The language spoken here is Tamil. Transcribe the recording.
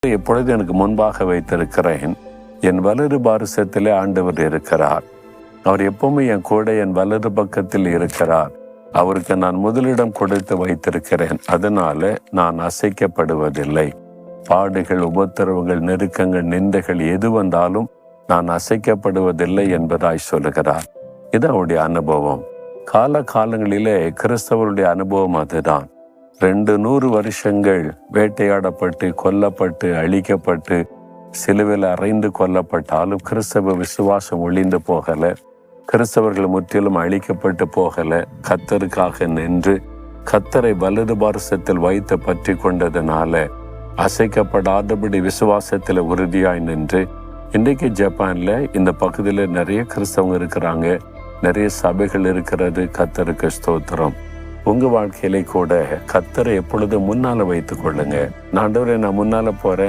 எப்பொழுது எனக்கு முன்பாக வைத்திருக்கிறேன். என் வலது பாரிசத்திலே ஆண்டவர் இருக்கிறார். அவர் எப்பவுமே என் கூட என் வலது பக்கத்தில் இருக்கிறார். அவருக்கு நான் முதலிடம் கொடுத்து வைத்திருக்கிறேன். அதனால நான் அசைக்கப்படுவதில்லை. பாடுகள், உபத்திரவங்கள், நெருக்கங்கள், நிந்தைகள் எது வந்தாலும் நான் அசைக்கப்படுவதில்லை என்பதாய் சொல்லுகிறார். இது அவருடைய அனுபவம். காலங்களிலே கிறிஸ்தவருடைய அனுபவம் அதுதான். 200 வருஷங்கள் வேட்டையாடப்பட்டு, கொல்லப்பட்டு, அழிக்கப்பட்டு, சிலுவையில் அறைந்து கொல்லப்பட்டாலும் கிறிஸ்தவ விசுவாசம் ஒளிந்து போகல. கிறிஸ்தவர்கள் முற்றிலும் அழிக்கப்பட்டு போகல. கர்த்தருக்காக நின்று கர்த்தரை வலது பாரிசத்தில் வைத்து பற்றி கொண்டதுனால அசைக்கப்படாதபடி விசுவாசத்தில் உறுதியாய் நின்று இன்றைக்கு ஜப்பான்ல இந்த பகுதியில் நிறைய கிறிஸ்தவங்க இருக்கிறாங்க. நிறைய சபைகள் இருக்கிறது. கர்த்தருக்கு ஸ்தோத்திரம். உங்க வாழ்க்கையிலே கூட கர்த்தரை எப்பொழுதும் முன்னால வைத்துக் கொள்ளுங்க. ஆண்டவரே, நான் முன்னால போறேன்,